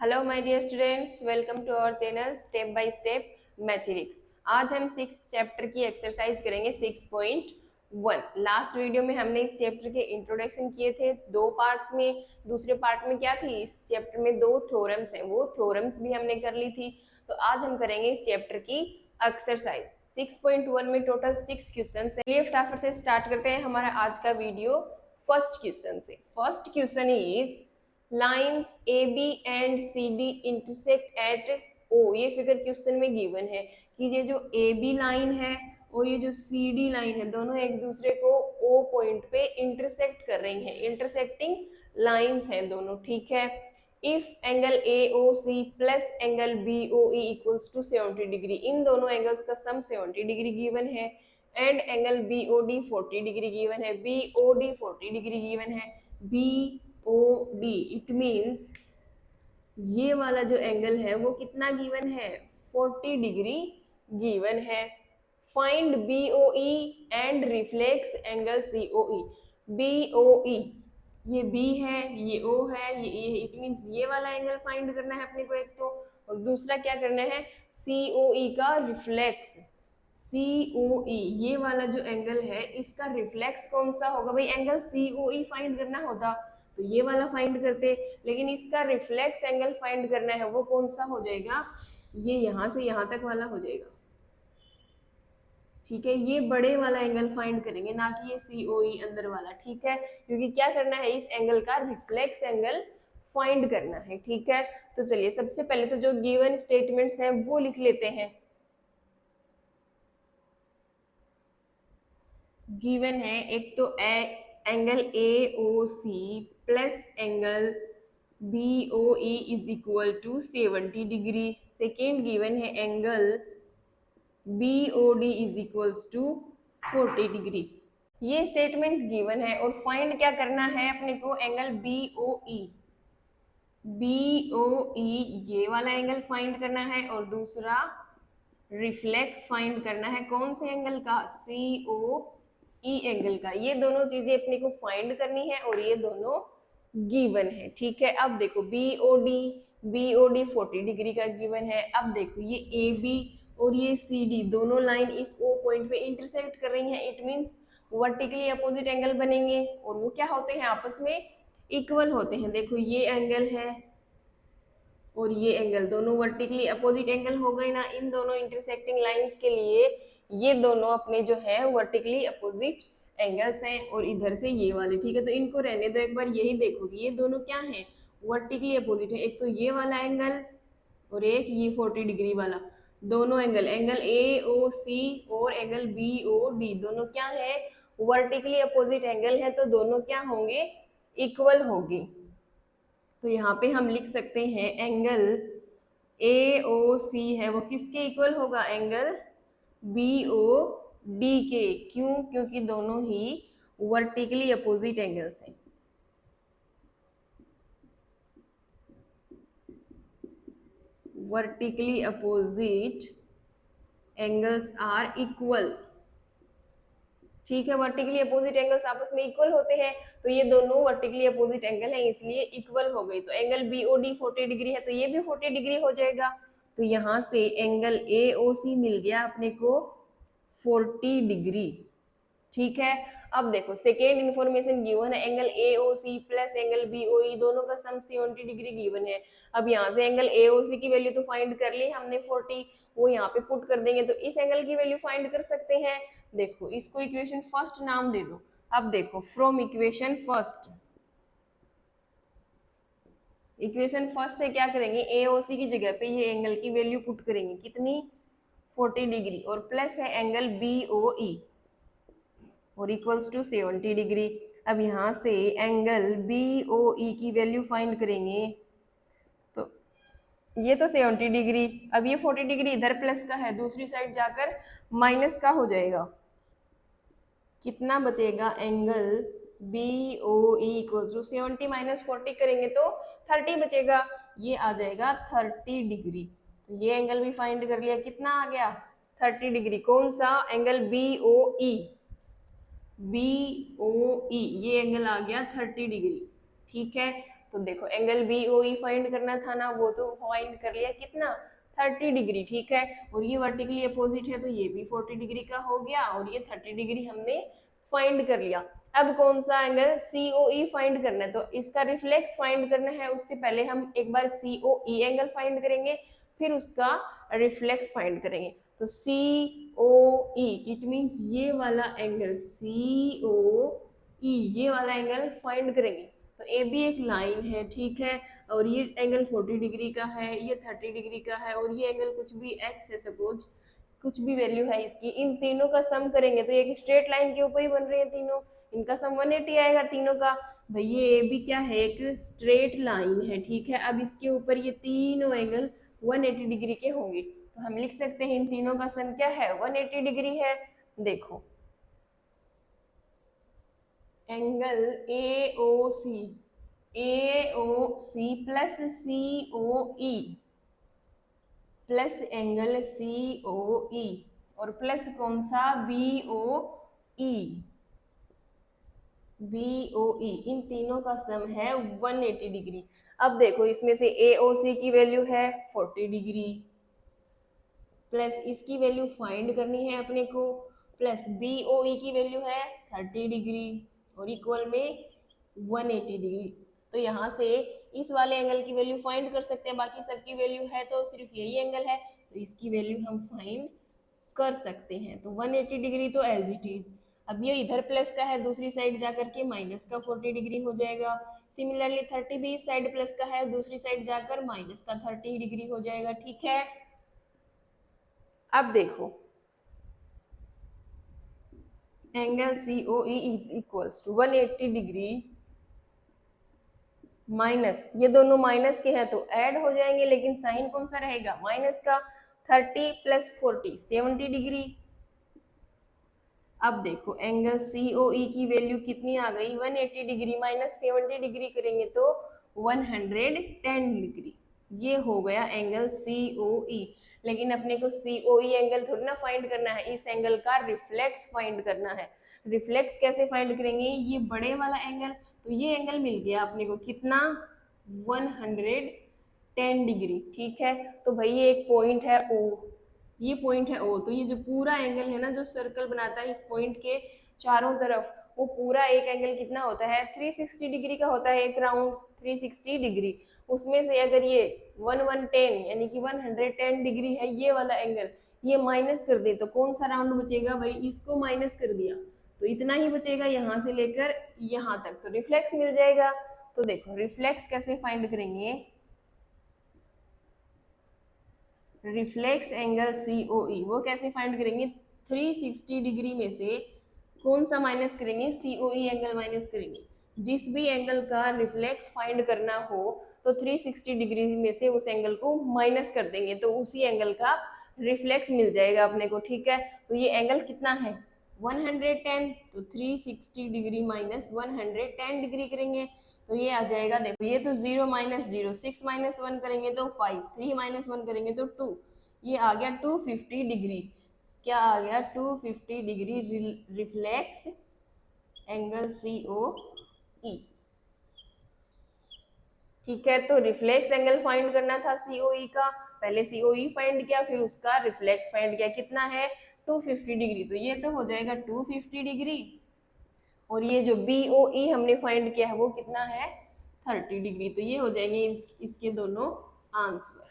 Hello my dear students, welcome to our channel step by step mathematics. आज हम 6 chapter की exercise करेंगे 6.1। Last video में हमने इस चैप्टर के इंट्रोडक्शन किए थे दो पार्ट्स में। दूसरे पार्ट में क्या थी, इस चैप्टर में दो थ्योरम्स हैं, वो थ्योरम्स भी हमने कर ली थी। तो आज हम करेंगे इस चैप्टर की एक्सरसाइज 6.1 में टोटल 6 क्वेश्चन है। चलिए फटाफट से स्टार्ट करते हैं हमारा आज का वीडियो फर्स्ट क्वेश्चन से। First question is lines A B and C D intersect at O. ये फिगर क्वेश्चन में गिवन है कि ये जो ए बी लाइन है और ये जो सी डी लाइन है दोनों एक दूसरे को ओ पॉइंट पे इंटरसेक्ट कर रही हैं, इंटरसेक्टिंग लाइन्स हैं दोनों, ठीक है। If angle A O C plus angle B O E equals to 70 degree, इन दोनों एंगल्स का सम 70 डिग्री गिवन है। And angle B O D 40 degree given है, B O D 40 degree given है, B O D it means ये वाला जो angle है वो कितना गिवन है, 40 डिग्री गिवन है। Find B O E and reflex angle C O E. B O E ये बी है, ये ओ है, ये ए है, इट मीन्स ये वाला एंगल फाइंड करना है अपने को एक तो, और दूसरा क्या करना है, सी ओ ई का रिफ्लेक्स। सी ओ ई ये वाला जो एंगल है इसका रिफ्लेक्स कौन सा होगा भाई, एंगल सी ओ ई फाइंड करना होता तो ये वाला फाइंड करते, लेकिन इसका रिफ्लेक्स एंगल फाइंड करना है, वो कौन सा हो जाएगा, ये यहां से यहां तक वाला हो जाएगा, ठीक है। ये बड़े वाला एंगल फाइंड करेंगे, ना कि ये सी ओ ई अंदर वाला, ठीक है, क्योंकि क्या करना है, इस एंगल का रिफ्लेक्स एंगल फाइंड करना है, ठीक है। तो चलिए सबसे पहले तो जो गिवन स्टेटमेंट्स हैं वो लिख लेते हैं। गिवन है एक तो angle A O C plus angle B O E is equal to 70 degree. Second given है angle B O D is equals to 40 degree. ये स्टेटमेंट गिवन है और फाइंड क्या करना है अपने को, angle B O E. B O E ये वाला एंगल फाइंड करना है और दूसरा रिफ्लेक्स फाइंड करना है, कौन से एंगल का, सी ओ ई एंगल का। ये दोनों चीजें अपने को फाइंड करनी है और ये दोनों गिवन है, ठीक है। अब देखो बी ओ डी 40 डिग्री का गिवन है। अब देखो ये ए बी और ये सी डी दोनों लाइन इस ओ पॉइंट पे इंटरसेक्ट कर रही हैं, it means vertically opposite angle बनेंगे और वो क्या होते हैं, आपस में इक्वल होते हैं। देखो ये एंगल है और ये एंगल दोनों वर्टिकली अपोजिट एंगल हो गए ना, इन दोनों इंटरसेक्टिंग लाइंस के लिए ये दोनों अपने जो है वर्टिकली अपोजिट एंगल्स हैं और इधर से ये वाले, ठीक है। तो इनको रहने दो, एक बार यही देखोगे ये दोनों क्या है, वर्टिकली अपोजिट है। एक तो ये वाला एंगल और एक ये 40 डिग्री वाला, दोनों एंगल ए ओ सी और एंगल बी ओ डी दोनों क्या है, वर्टिकली अपोजिट एंगल है, तो दोनों क्या होंगे, इक्वल होंगे। तो यहाँ पे हम लिख सकते हैं एंगल ए ओ सी है वो किसके इक्वल होगा, एंगल बी ओ डी के। क्यों, क्योंकि दोनों ही वर्टिकली अपोजिट एंगल्स हैं। Vertically opposite angles are equal, ठीक है। वर्टिकली अपोजिट एंगल्स आपस में इक्वल होते हैं, तो ये दोनों वर्टिकली अपोजिट एंगल हैं इसलिए इक्वल हो गई। तो एंगल बीओडी 40 डिग्री है तो ये भी 40 डिग्री हो जाएगा। तो यहाँ से एंगल एओसी मिल गया अपने को 40 डिग्री, ठीक है। अब देखो सेकेंड इन्फॉर्मेशन गिवन है, angle AOC plus angle BOE दोनों का सम 70 डिग्री गिवन है। अब यहाँ से एंगल एओसी की वैल्यू तो फाइंड कर ली हमने 40, वो यहाँ पे पुट कर देंगे तो इस एंगल की वैल्यू फाइंड कर सकते हैं। देखो इसको इक्वेशन फर्स्ट नाम दे दो। अब देखो from equation first, equation first से क्या करेंगे, एओसी की जगह पे ये एंगल की वैल्यू पुट करेंगे, कितनी, 40 डिग्री, और प्लस है एंगल बीओई और इक्वल्स टू 70 डिग्री। अब यहाँ से एंगल बीओई की वैल्यू फाइंड करेंगे, तो ये तो 70 डिग्री, अब ये 40 डिग्री इधर प्लस का है, दूसरी साइड जाकर माइनस का हो जाएगा, कितना बचेगा, angle B O E equals to 70 minus 40 करेंगे तो 30 बचेगा, ये आ जाएगा 30 डिग्री। तो ये एंगल भी फाइंड कर लिया, कितना आ गया, 30 डिग्री। कौन सा angle, B O E, B O E ये एंगल आ गया 30 डिग्री, ठीक है। तो देखो एंगल BOE फाइंड करना था ना, वो तो फाइंड कर लिया, कितना 30 डिग्री, ठीक है। और ये वर्टिकली अपोजिट है तो ये भी 40 डिग्री का हो गया और ये 30 डिग्री हमने फाइंड कर लिया। अब कौन सा एंगल COE फाइंड करना है, तो इसका रिफ्लेक्स फाइंड करना है। उससे पहले हम एक बार COE एंगल फाइंड करेंगे, फिर उसका रिफ्लेक्स फाइंड करेंगे। तो COE इट मींस ये वाला एंगल COE, ये वाला एंगल फाइंड करेंगे। तो ए भी एक लाइन है, ठीक है, और ये एंगल 40 डिग्री का है, ये 30 डिग्री का है, और ये एंगल कुछ भी x है, सपोज कुछ भी वैल्यू है इसकी, इन तीनों का सम करेंगे तो एक स्ट्रेट लाइन के ऊपर ही बन रहे हैं तीनों, इनका सम 180 आएगा तीनों का। भाई ये ए भी क्या है, एक स्ट्रेट लाइन है, ठीक है। अब इसके ऊपर ये तीनों एंगल 180 डिग्री के होंगे, तो हम लिख सकते हैं इन तीनों का सम क्या है, 180 डिग्री है। देखो angle AOC plus COE plus angle COE और प्लस कौन सा BOE, इन तीनों का सम है 180 डिग्री। अब देखो इसमें से AOC की वैल्यू है 40 डिग्री, प्लस इसकी वैल्यू फाइंड करनी है अपने को, प्लस BOE की वैल्यू है 30 डिग्री और इक्वल में 180 डिग्री। तो यहाँ से इस वाले एंगल की वैल्यू फाइंड कर सकते हैं, बाकी सबकी वैल्यू है तो सिर्फ यही एंगल है तो इसकी वैल्यू हम फाइंड कर सकते हैं। तो 180 डिग्री तो एज इट इज। अब ये इधर प्लस का है, दूसरी साइड जाकर के माइनस का 40 डिग्री हो जाएगा। सिमिलरली 30 भी इस साइड प्लस का है, दूसरी साइड जाकर माइनस का 30 डिग्री हो जाएगा, ठीक है। अब देखो angle COE is equals to 180 degree minus, ये दोनों माइनस के हैं तो ऐड हो जाएंगे, लेकिन साइन कौन सा रहेगा, माइनस का। 30 प्लस 40 70 डिग्री। अब देखो एंगल COE की वैल्यू कितनी आ गई, 180 डिग्री माइनस 70 डिग्री करेंगे तो 110 डिग्री, ये हो गया एंगल COE। लेकिन अपने को COE एंगल थोड़ी ना फाइंड करना है, इस एंगल का रिफ्लेक्स फाइंड करना है। रिफ्लेक्स कैसे फाइंड करेंगे, ये बड़े वाला एंगल, तो ये एंगल मिल गया अपने को कितना, 110 डिग्री, ठीक है। तो भाई ये एक पॉइंट है O, ये पॉइंट है O, तो ये जो पूरा एंगल है ना जो सर्कल बनाता है इस पॉइंट के चारों तरफ, वो पूरा एक एंगल कितना होता है, 360 डिग्री का होता है, एक राउंड 360 डिग्री। उसमें से अगर ये 110 यानी कि 110 डिग्री है ये वाला एंगल, ये माइनस कर दे तो कौन सा राउंड बचेगा, भाई इसको माइनस कर दिया तो इतना ही बचेगा यहाँ से लेकर यहाँ तक, तो रिफ्लेक्स मिल जाएगा। तो देखो रिफ्लेक्स कैसे फाइंड करेंगे, रिफ्लेक्स एंगल COE वो कैसे फाइंड करेंगे, 360 डिग्री में से कौन सा माइनस करेंगे, COE एंगल माइनस करेंगे। जिस भी एंगल का रिफ्लेक्स फाइंड करना हो तो 360 डिग्री में से उस एंगल को माइनस कर देंगे तो उसी एंगल का रिफ्लेक्स मिल जाएगा अपने को, ठीक है। तो ये एंगल कितना है 110, तो 360 डिग्री माइनस 110 डिग्री करेंगे तो ये आ जाएगा, देखो ये तो 0 माइनस 0, 6 माइनस 1 करेंगे तो 5, 3 माइनस 1 करेंगे तो 2, ये आ गया 250 डिग्री। क्या आ गया 250 डिग्री रिफ्लेक्स एंगल COE, ठीक है। तो रिफ्लेक्स एंगल फाइंड करना था COE का, पहले COE फाइंड किया फिर उसका रिफ्लेक्स फाइंड किया, कितना है 250 डिग्री, तो ये तो हो जाएगा 250 डिग्री। और ये जो BOE हमने फाइंड किया है वो कितना है 30 डिग्री, तो ये हो जाएंगे इसके दोनों आंसर।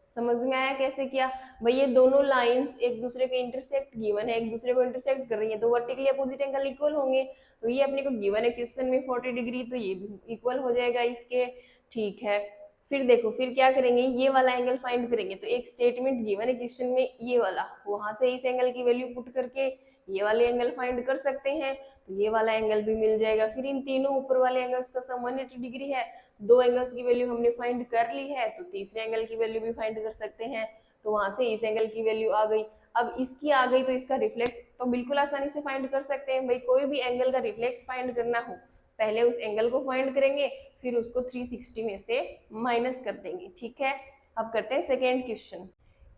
समझ में आया कैसे किया, भाई ये दोनों लाइंस एक दूसरे के इंटरसेक्ट गिवन है, एक दूसरे को इंटरसेक्ट कर रही है तो वर्टिकली अपोजिट एंगल इक्वल होंगे, तो ये अपने को गिवन है क्वेश्चन में 40 डिग्री, तो ये भी इक्वल हो जाएगा इसके, ठीक है। फिर देखो फिर क्या करेंगे, ये वाला एंगल फाइंड करेंगे, तो एक स्टेटमेंट गिवन है क्वेश्चन में ये वाला, वहां से इस एंगल की वैल्यू पुट करके ये वाले एंगल फाइंड कर सकते हैं, तो ये वाला एंगल भी मिल जाएगा। फिर इन तीनों ऊपर वाले एंगल्स का सम 180 डिग्री है, दो एंगल्स की वैल्यू हमने फाइंड कर ली है तो तीसरे एंगल की वैल्यू भी फाइंड कर सकते हैं, तो वहां से इस एंगल की वैल्यू आ गई। अब इसकी आ गई तो इसका रिफ्लेक्स तो बिल्कुल आसानी से फाइंड कर सकते हैं, भाई कोई भी एंगल का रिफ्लेक्स फाइंड करना हो पहले उस एंगल को फाइंड करेंगे फिर उसको 360 में से माइनस कर देंगे, ठीक है। अब करते हैं सेकेंड क्वेश्चन।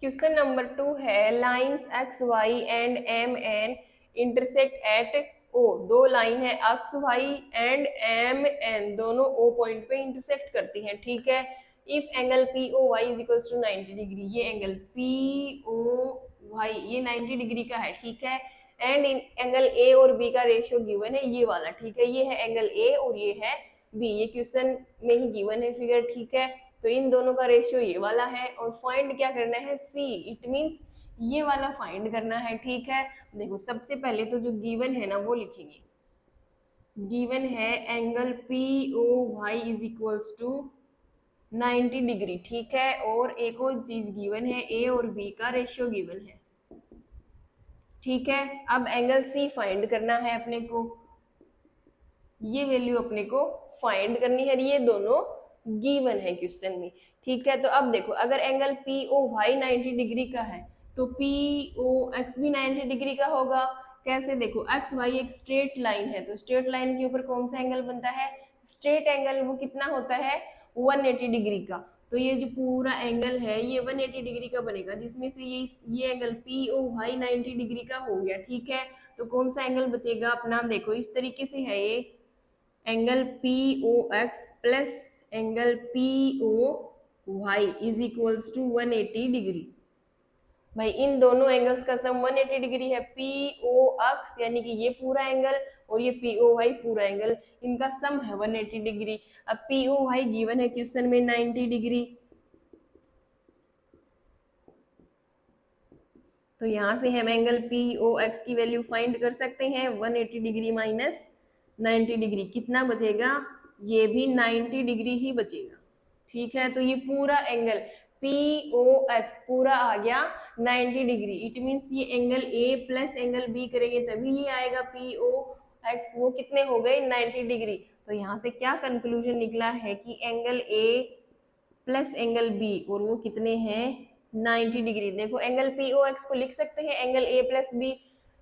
क्वेश्चन नंबर 2 है lines XY and MN intersect at O, दो लाइन है X Y and M N, दोनों ओ पॉइंट पे इंटरसेक्ट करती हैं, ठीक है। If angle P O Y is equals to 90 degree, ये एंगल पी ओ वाई ये 90 डिग्री का है, ठीक है। एंड इन एंगल ए और बी का रेशियो गिवन है ये वाला, ठीक है। ये है एंगल ए और ये है बी, ये क्वेश्चन में ही गिवन है फिगर, ठीक है। तो इन दोनों का रेशियो ये वाला है और फाइंड क्या करना है, सी, इट मींस ये वाला फाइंड करना है, ठीक है। देखो सबसे पहले तो जो गिवन है ना वो लिखेंगे। गिवन है angle P O Y is equals to 90 degree, ठीक है। और एक और चीज गिवन है, ए और बी का रेशियो गिवन है, ठीक है। अब एंगल सी फाइंड करना है अपने को, ये वैल्यू अपने को फाइंड करनी है, ये दोनों गिवन है क्वेश्चन में, ठीक है। तो अब देखो अगर angle P O Y 90 degree का है तो पी ओ एक्स भी 90 डिग्री का होगा। कैसे, देखो एक्स वाई एक स्ट्रेट लाइन है, तो स्ट्रेट लाइन के ऊपर कौन सा एंगल बनता है, स्ट्रेट एंगल, वो कितना होता है 180 डिग्री का। तो ये जो पूरा एंगल है ये 180 डिग्री का बनेगा, जिसमें से ये angle P O Y 90 degree का हो गया, ठीक है। तो कौन सा एंगल बचेगा अपना, देखो इस तरीके से है ये angle P O X plus angle P O Y is equals to 180 degree. भाई इन दोनों एंगल्स का सम 180 डिग्री है, पी ओ एक्स यानी कि ये पूरा एंगल और ये पी ओ वाई पूरा एंगल, इनका सम है 180 डिग्री। अब पी ओ वाई गिवन है क्वेश्चन में 90 डिग्री, तो यहां से हम एंगल पी ओ एक्स की वैल्यू फाइंड कर सकते हैं। 180 डिग्री माइनस 90 डिग्री कितना बचेगा, ये भी 90 डिग्री ही बचेगा, ठीक है। तो ये पूरा एंगल पी ओ एक्स पूरा आ गया 90 डिग्री, इट मीन्स ये angle A plus angle B करेंगे तभी ये आएगा पी ओ एक्स, वो कितने हो गए 90 डिग्री। तो यहाँ से क्या कंक्लूजन निकला है कि angle A plus angle B और वो कितने हैं 90 डिग्री। देखो एंगल पी ओ एक्स को लिख सकते हैं एंगल ए प्लस बी,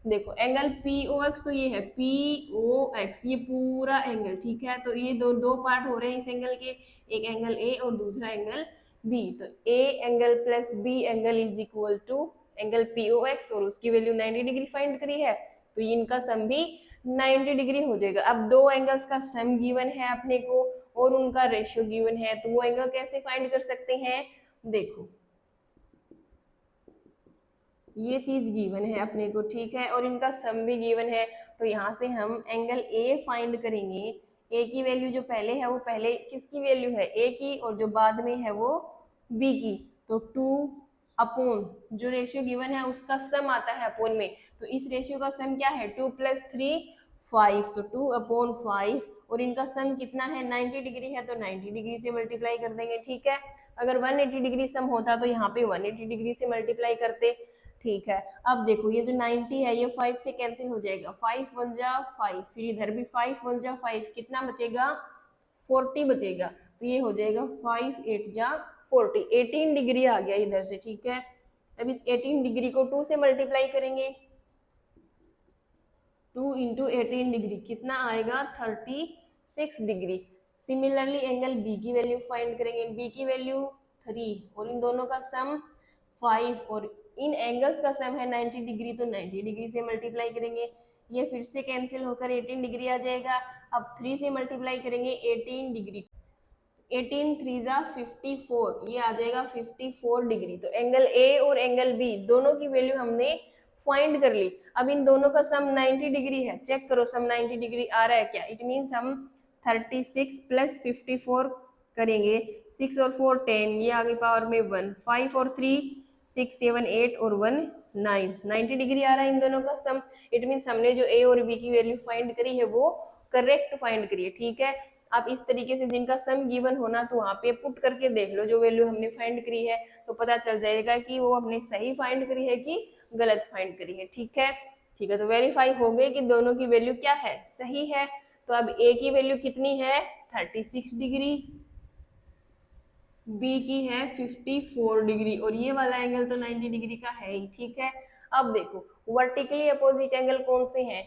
देखो एंगल पी ओ एक्स तो ये है पी ओ एक्स ये पूरा एंगल, ठीक है। तो ये दो दो पार्ट हो रहे हैं इस एंगल के, एक एंगल ए और दूसरा एंगल बी। तो A angle plus B angle is equal to angle P O X और उसकी वैल्यू 90 डिग्री फाइंड करी है, तो इनका सम भी 90 डिग्री हो जाएगा। अब दो एंगल्स का सम गिवन है अपने को और उनका रेशियो गिवन है, तो वो एंगल कैसे फाइंड कर सकते हैं, देखो ये चीज गिवन है अपने को, ठीक है, और इनका सम भी गिवन है। तो यहाँ से हम एंगल ए फाइंड करेंगे। ए की वैल्यू जो पहले है वो पहले किसकी वैल्यू है, ए की, और जो बाद में है वो बी की। तो 2 अपॉन जो रेशियो गिवन है उसका सम आता है अपॉन में, तो इस रेशियो का सम क्या है 2 + 3 5, तो 2/5 और इनका सम कितना है 90 डिग्री है, तो 90 डिग्री से मल्टीप्लाई कर देंगे, ठीक है। अगर 180 डिग्री सम होता तो यहाँ पे 180 डिग्री से मल्टीप्लाई करते, ठीक है। अब देखो ये जो 90 है ये 5 से कैंसिल हो जाएगा, 5 1 जा 5, फिर इधर भी 5 1 जा 5, कितना बचेगा 40 बचेगा। तो ये हो जाएगा 5 8 जा 40, 18 डिग्री आ गया इधर से, ठीक है। अब इस 18 डिग्री को 2 से मल्टीप्लाई करेंगे, 2 × 18 डिग्री कितना आएगा 36 डिग्री। सिमिलरली एंगल बी की वैल्यू फाइंड करेंगे, बी की वैल्यू 3 और इन दोनों का सम 5 और इन एंगल्स का सम है 90 डिग्री, तो 90 डिग्री से मल्टीप्लाई करेंगे, ये फिर से कैंसिल होकर 18 डिग्री आ जाएगा। अब 3 से मल्टीप्लाई करेंगे 18 डिग्री, 18 3 जा 54, ये आ जाएगा 54 डिग्री। तो एंगल ए और एंगल बी दोनों की वैल्यू हमने फाइंड कर ली। अब इन दोनों का सम 90 डिग्री है, चेक करो सम 90 डिग्री आ रहा है क्या, इट मीन्स हम 36 + 54 करेंगे, 6 और 4 10, ये आगे पावर में 1, 5 और 3 6 7 8 और 1 9, 90 डिग्री आ रहा है इन दोनों का सम। इट मीन्स हमने जो ए और बी की वैल्यू फाइंड करी है वो करेक्ट फाइंड करी है, ठीक है। आप इस तरीके से जिनका सम गिवन होना तो वहां पे पुट करके देख लो जो वैल्यू हमने फाइंड करी है, तो पता चल जाएगा कि वो हमने सही फाइंड करी है कि गलत फाइंड करी है, ठीक है। ठीक है, तो वेरीफाई हो गए कि दोनों की वैल्यू क्या है, सही है। तो अब ए की वैल्यू कितनी है 36 डिग्री, बी की है 54 डिग्री और ये वाला एंगल तो 90 डिग्री का है ही, ठीक है। अब देखो वर्टिकली अपोजिट एंगल कौन से हैं,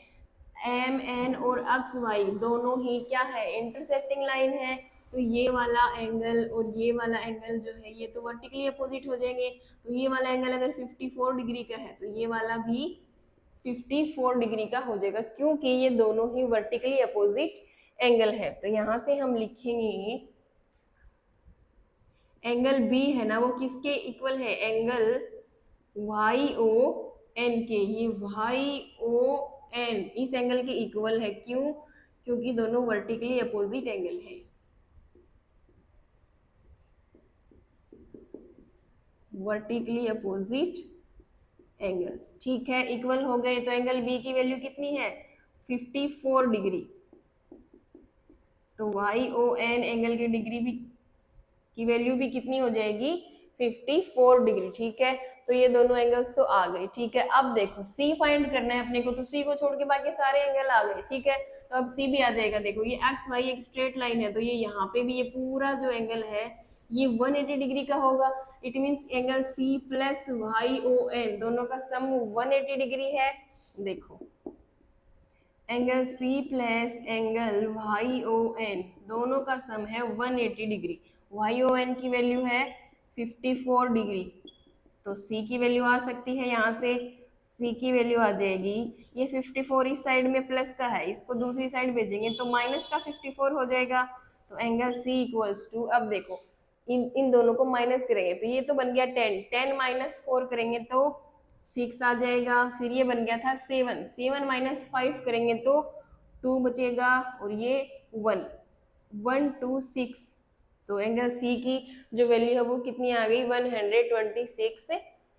एम एन और एक्स वाई दोनों ही क्या है इंटरसेक्टिंग लाइन है, तो ये वाला एंगल और ये वाला एंगल जो है ये तो वर्टिकली अपोजिट हो जाएंगे। तो ये वाला एंगल अगर 54 डिग्री का है तो ये वाला भी 54 डिग्री का हो जाएगा, क्योंकि ये दोनों ही वर्टिकली अपोजिट एंगल है। तो यहां से हम लिखेंगे एंगल बी है ना, वो किसके इक्वल है, एंगल वाई ओ एन के, ये वाई ओ एन इस एंगल के इक्वल है। क्यों, क्योंकि दोनों वर्टिकली अपोजिट एंगल है, वर्टिकली अपोजिट एंगल्स। ठीक है, इक्वल हो गए। तो एंगल बी की वैल्यू कितनी है, 54 डिग्री। तो वाई ओ एन एंगल की डिग्री भी की वैल्यू भी कितनी हो जाएगी, 54 डिग्री। ठीक है, तो ये दोनों एंगल्स तो आ गए। ठीक है, अब देखो सी फाइंड करना है अपने को, तो सी को छोड़ के बाकी सारे एंगल आ गए। ठीक है, तो अब सी भी आ जाएगा। देखो ये एक्स वाई एक स्ट्रेट लाइन है, तो ये यहाँ पे भी ये पूरा जो एंगल है ये 180 डिग्री का होगा। It means angle C plus Y O N दोनों का सम 180 डिग्री है। देखो angle C plus angle Y O N दोनों का सम है 180 डिग्री। वाई ओ एन की वैल्यू है 54 डिग्री, तो सी की वैल्यू आ सकती है यहाँ से, सी की वैल्यू आ जाएगी, ये 54 इस साइड में प्लस का है, इसको दूसरी साइड भेजेंगे तो माइनस का 54 हो जाएगा। तो एंगल सी इक्वल्स टू, अब देखो इन दोनों को माइनस करेंगे तो ये तो बन गया 10, 10 माइनस 4 करेंगे तो 6 आ जाएगा। फिर ये बन गया था 7, 7 माइनस 5 करेंगे तो 2 बचेगा, और ये 1, 1 2 6। तो एंगल सी की जो वैल्यू है वो कितनी आ गई, 126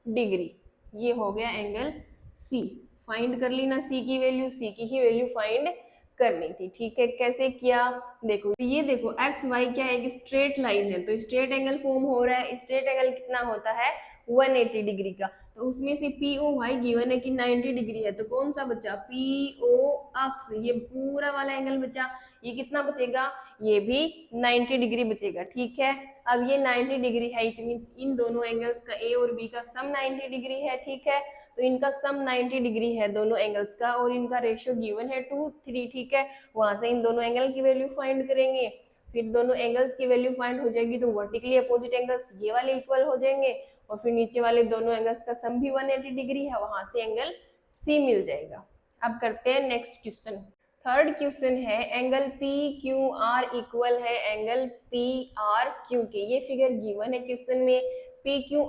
डिग्री। ये हो गया एंगल सी। फाइंड कर ली ना सी की वैल्यू, सी की ही वैल्यू फाइंड करनी थी। ठीक है, कैसे किया, देखो ये देखो एक्स वाई क्या है, एक स्ट्रेट लाइन है, तो स्ट्रेट एंगल फॉर्म हो रहा है। स्ट्रेट एंगल कितना होता है, 180 डिग्री का। तो उसमें से पी ओ वाई गिवन है कि 90 डिग्री है, तो कौन सा बचा, पी ओ एक्स, ये पूरा वाला एंगल बचा। ये कितना बचेगा, ये भी 90 डिग्री बचेगा। ठीक है, अब ये 90 डिग्री है, इट मीन्स इन दोनों एंगल्स का ए और बी का सम 90 डिग्री है। ठीक है, तो इनका सम 90 डिग्री है दोनों एंगल्स का, और इनका रेशियो गिवन है 2:3। ठीक है, वहां से इन दोनों एंगल की वैल्यू फाइंड करेंगे। फिर दोनों एंगल्स की वैल्यू फाइंड हो जाएगी तो वर्टिकली अपोजिट एंगल्स ये वाले इक्वल हो जाएंगे, और फिर नीचे वाले दोनों एंगल्स का सम भी 180 डिग्री है, वहां से एंगल सी मिल जाएगा। अब करते हैं नेक्स्ट क्वेश्चन। थर्ड क्वेश्चन है angle P Q are equal है एंगल पी आर क्यू के। ये फिगर गिवन है क्वेश्चन में, P Q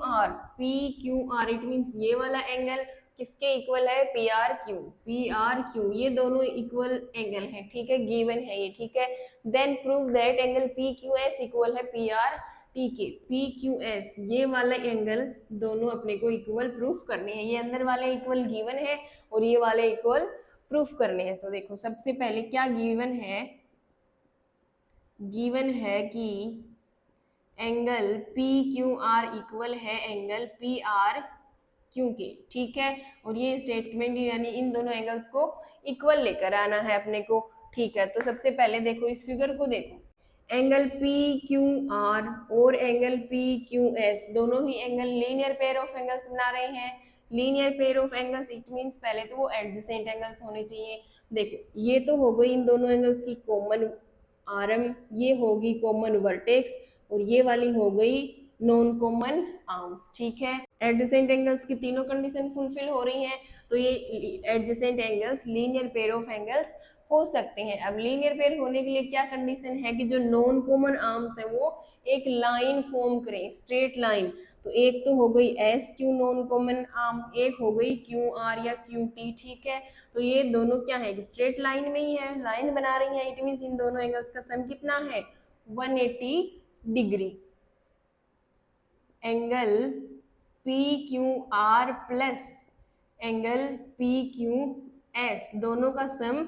are it means ये वाला एंगल किसके इक्वल है, पी आर क्यू ये दोनों इक्वल एंगल है। ठीक है, गिवन है ये। ठीक है, then prove that angle P Q S equal है पी आर टी के। पी क्यू एस ये वाला एंगल दोनों अपने को इक्वल प्रूफ करने हैं, ये अंदर वाले इक्वल गिवन है और ये वाले इक्वल प्रूफ करने हैं। तो देखो सबसे पहले क्या गिवन है, गिवन है कि angle P Q are equal है एंगल पी आर क्यू के। ठीक है, और ये स्टेटमेंट यानी इन दोनों एंगल्स को इक्वल लेकर आना है अपने को। ठीक है, तो सबसे पहले देखो इस फिगर को देखो, एंगल पी क्यू आर और एंगल पी क्यू एस दोनों ही angle linear pair of angles बना रहे हैं। Linear pair of angles it means पहले तो वो एडजेसेंट एंगल्स होने चाहिए। देखो ये तो हो गई इन दोनों एंगल्स की कॉमन आर्म, ये होगी कॉमन वर्टेक्स, और ये वाली हो गई नॉन कॉमन आर्म्स। ठीक है, एडजेसेंट एंगल्स की तीनों कंडीशन फुलफिल हो रही हैं, तो ये adjacent angles linear pair of angles हो सकते हैं। अब लीनियर पेयर होने के लिए क्या कंडीशन है कि जो नॉन कॉमन आर्म्स है वो एक लाइन फॉर्म करें, स्ट्रेट लाइन। तो एक तो हो गई S Q non common arm, एक हो गई क्यू आर या क्यू टी। ठीक है, तो ये दोनों क्या है, स्ट्रेट लाइन में ही है, लाइन बना रही है। इट मींस इन दोनों एंगल्स का सम कितना है, 180 degree. Angle P Q R plus angle P Q S दोनों का सम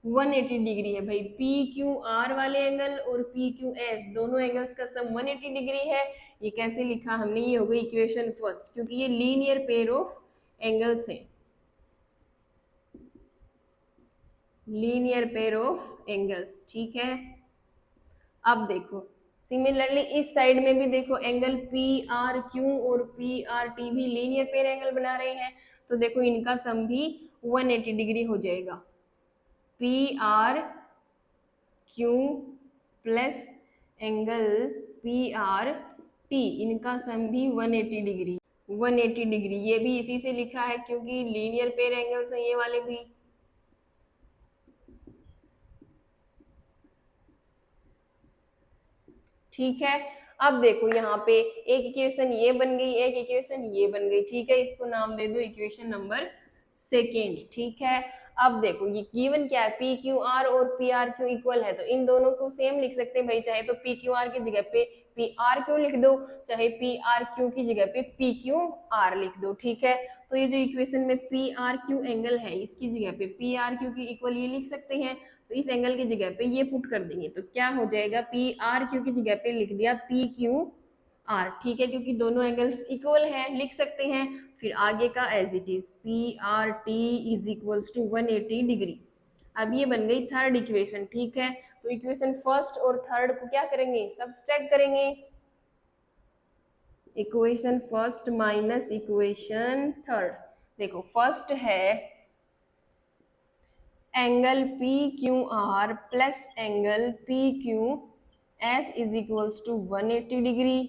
180 डिग्री है भाई। पी क्यू आर वाले एंगल और पी क्यू एस दोनों एंगल्स का सम 180 डिग्री है। ये कैसे लिखा हमने, ये हो गई इक्वेशन फर्स्ट, क्योंकि ये लीनियर पेयर ऑफ एंगल्स है, लीनियर पेयर ऑफ एंगल्स। ठीक है, अब देखो सिमिलरली इस साइड में भी देखो एंगल पी आर क्यू और पी आर टी भी लीनियर पेयर एंगल बना रहे हैं, तो देखो इनका सम भी 180 डिग्री हो जाएगा। P R Q plus angle P R T इनका सम भी 180 डिग्री। 180 डिग्री। ये भी इसी से लिखा है क्योंकि लीनियर पेयर एंगल्स हैं ये वाले भी। ठीक है, अब देखो यहाँ पे एक इक्वेशन ये बन गई, एक इक्वेशन ये बन गई। ठीक है, इसको नाम दे दो इक्वेशन नंबर सेकेंड। ठीक है, अब देखो ये गिवन क्या है, पी क्यू आर और पी आर क्यू इक्वल है, तो इन दोनों को सेम लिख सकते हैं भाई। चाहे तो पी क्यू आर की जगह पे पी आर क्यू लिख दो, चाहे पी आर क्यू की जगह पे पी क्यू आर लिख दो। ठीक है, तो ये जो इक्वेशन में पी आर क्यू एंगल है इसकी जगह पे पी आर क्यू की इक्वल ये लिख सकते हैं। तो इस एंगल की जगह पे ये पुट कर देंगे तो क्या हो जाएगा, पी आर क्यू की जगह पे लिख दिया पी क्यू आर। ठीक है, क्योंकि दोनों एंगल्स इक्वल हैं लिख सकते हैं। फिर आगे का as it is P R T is equals to 180 degree. अब ये बन गई थर्ड इक्वेशन। ठीक है, तो इक्वेशन फर्स्ट और थर्ड को क्या करेंगे, सब्सट्रैक्ट करेंगे। Equation first minus equation third. देखो फर्स्ट है angle P Q R plus angle P Q S is equals to 180 degree.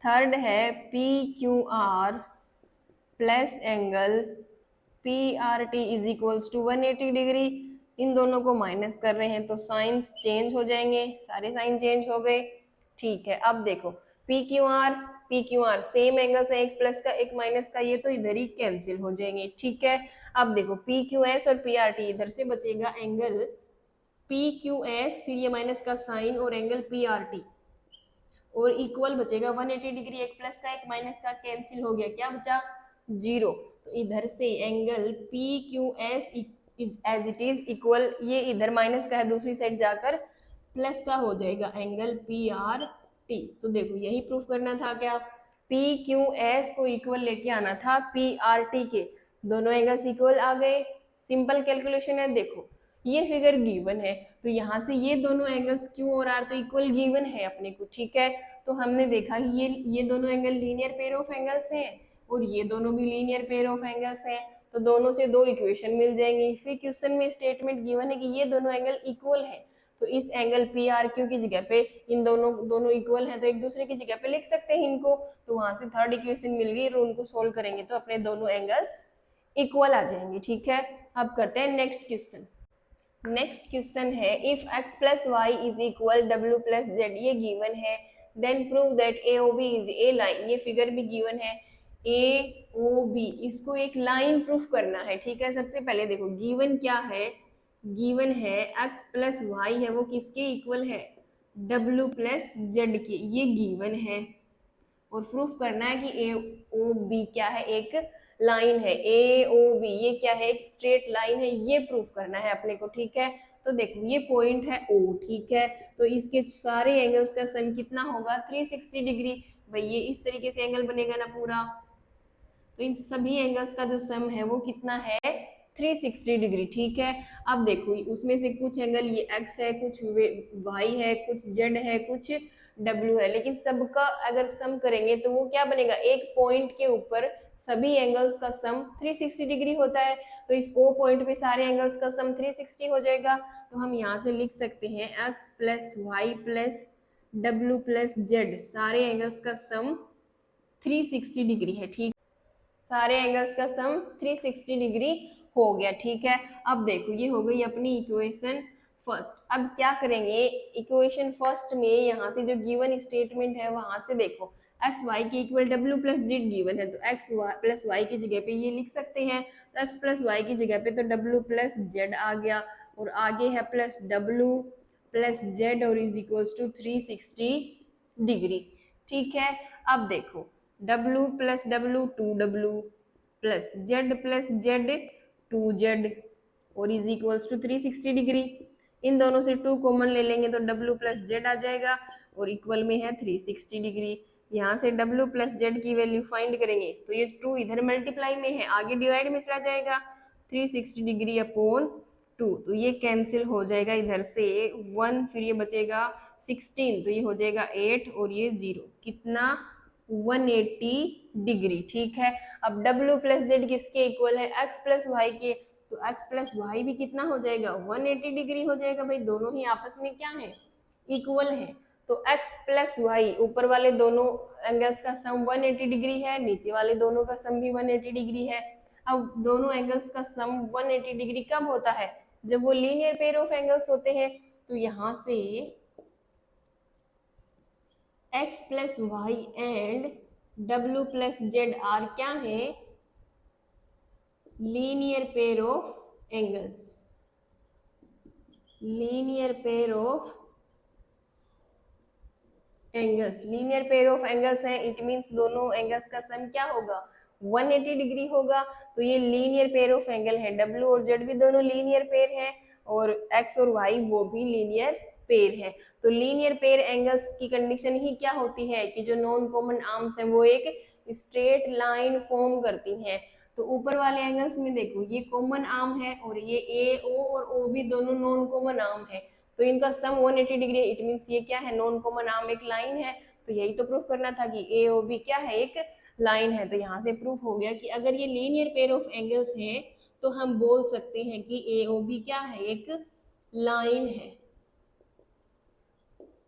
Third है P Q R plus angle P R T is equals to 180 degree. इन दोनों को minus कर रहे हैं तो साइंस चेंज हो जाएंगे, सारे साइन चेंज हो गए। ठीक है, अब देखो P Q are same angles है, एक प्लस का एक माइनस का, ये तो इधर ही कैंसिल हो जाएंगे। ठीक है, अब देखो पी क्यू एस और पी आर टी, इधर से बचेगा एंगल पी क्यू एस, फिर ये माइनस का साइन और एंगल पी आर टी, और इक्वल बचेगा 180 डिग्री। एक प्लस का एक माइनस का कैंसिल हो गया, क्या बचा, 0। तो इधर से angle P Q S is as it is equal, ये इधर माइनस का है दूसरी साइड जाकर प्लस का हो जाएगा एंगल पी आर टी। तो देखो यही प्रूफ करना था क्या, पी क्यू एस को इक्वल लेके आना था पी आर टी के, दोनों एंगल्स इक्वल आ गए। सिंपल कैलकुलेशन है। देखो ये फिगर गिवन है तो यहाँ से ये दोनों एंगल्स क्यू और आर तो इक्वल गिवन है अपने को। ठीक है, तो हमने देखा कि ये दोनों angle linear pair of angles हैं और ये दोनों भी लीनियर पेयर ऑफ एंगल्स हैं, तो दोनों से दो इक्वेशन मिल जाएंगी। फिर क्वेश्चन में स्टेटमेंट गिवन है कि ये दोनों एंगल इक्वल है, तो इस एंगल पी आर क्यू की जगह पे इन दोनों इक्वल है तो एक दूसरे की जगह पे लिख सकते हैं इनको। तो वहां से थर्ड इक्वेशन मिल गई और उनको सोल्व करेंगे तो अपने दोनों एंगल्स इक्वल आ जाएंगे। ठीक है, अब करते हैं नेक्स्ट क्वेश्चन। नेक्स्ट क्वेश्चन है if x plus Y is equal w plus Z, ये गिवन है, then prove that A O B is a line, ये फिगर भी गिवन है। ए ओ बी, इसको एक लाइन प्रूफ करना है। ठीक है, सबसे पहले देखो गिवन क्या है, गिवन है x प्लस वाई है वो किसके इक्वल है, w प्लस जेड के, ये गिवन है। और प्रूफ करना है कि ए ओ बी क्या है, एक लाइन है। ए ओ बी ये क्या है, एक स्ट्रेट लाइन है, ये प्रूफ करना है अपने को। ठीक है, तो देखो ये पॉइंट है ओ। ठीक है, तो इसके सारे एंगल्स का सम कितना होगा, 360 डिग्री। भाई ये इस तरीके से एंगल बनेगा ना पूरा, तो इन सभी एंगल्स का जो सम है वो कितना है, 360 डिग्री। ठीक है, अब देखो उसमें से कुछ एंगल ये x है, कुछ y है, कुछ z है, कुछ w है, लेकिन सबका अगर सम करेंगे तो वो क्या बनेगा, एक पॉइंट के ऊपर सभी एंगल्स का सम 360 डिग्री होता है। तो इस O पॉइंट पे सारे एंगल्स का सम 360 हो जाएगा। तो हम यहाँ से लिख सकते हैं x plus Y plus w plus Z, सारे एंगल्स का सम 360 डिग्री है। ठीक, सारे एंगल्स का सम 360 डिग्री हो गया। ठीक है, अब देखो ये हो गई अपनी इक्वेशन फर्स्ट। अब क्या करेंगे, इक्वेशन फर्स्ट में यहाँ से जो गिवन स्टेटमेंट है वहां से देखो एक्स वाई के equal W plus Z given है, तो एक्स प्लस वाई की जगह पे ये लिख सकते हैं। तो एक्स प्लस वाई की जगह पे तो डब्ल्यू प्लस जेड आ गया, और आगे है प्लस डब्ल्यू प्लस जेड और इज इक्वल्स टू 360 डिग्री। ठीक है, अब देखो W plus W 2W plus Z 2Z और इज इक्वल्स टू 360 डिग्री। इन दोनों से 2 कॉमन ले लेंगे तो W प्लस जेड आ जाएगा और इक्वल में है 360 डिग्री। यहाँ से W प्लस जेड की वैल्यू फाइंड करेंगे तो ये 2 इधर मल्टीप्लाई में है, आगे डिवाइड में चला जाएगा, 360 डिग्री अपॉन 2, तो ये कैंसिल हो जाएगा इधर से 1, फिर ये बचेगा 16, तो ये हो जाएगा 8 और ये 0, कितना 180 डिग्री। ठीक है, अब W प्लस जेड किसके इक्वल है, x प्लस वाई के, तो x प्लस वाई भी कितना हो जाएगा 180 डिग्री हो जाएगा। भाई दोनों ही आपस में क्या है, इक्वल है। तो x प्लस वाई, ऊपर वाले दोनों एंगल्स का सम 180 डिग्री है, नीचे वाले दोनों का सम भी 180 डिग्री है। अब दोनों एंगल्स का सम 180 डिग्री कब होता है? जब वो लीनियर पेयर ऑफ एंगल्स होते हैं। तो यहां से x plus Y and w plus Z are क्या है? Linear pair of angles. Linear pair of angles, linear pair of angles है, इट मींस दोनों एंगल्स का सम क्या होगा? 180 डिग्री होगा। तो ये लीनियर पेयर ऑफ एंगल है, w और z भी दोनों लीनियर पेयर हैं और x और y वो भी लीनियर पेयर है। तो लीनियर पेयर एंगल्स की कंडीशन ही क्या होती है कि जो नॉन कॉमन आर्म्स हैं वो एक स्ट्रेट लाइन फॉर्म करती हैं। तो ऊपर वाले एंगल्स में देखो, ये कॉमन आर्म है और ये ए ओ और ओ भी दोनों नॉन कॉमन आर्म है, तो इनका सम 180 डिग्री है, इट मींस ये क्या है? नॉन कॉमन आर्म एक लाइन है। तो यही तो प्रूफ करना था कि ए ओ बी क्या है? एक लाइन है। तो यहाँ से प्रूफ हो गया कि अगर ये लीनियर पेयर ऑफ एंगल्स हैं तो हम बोल सकते हैं कि ए ओ बी क्या है? एक लाइन है।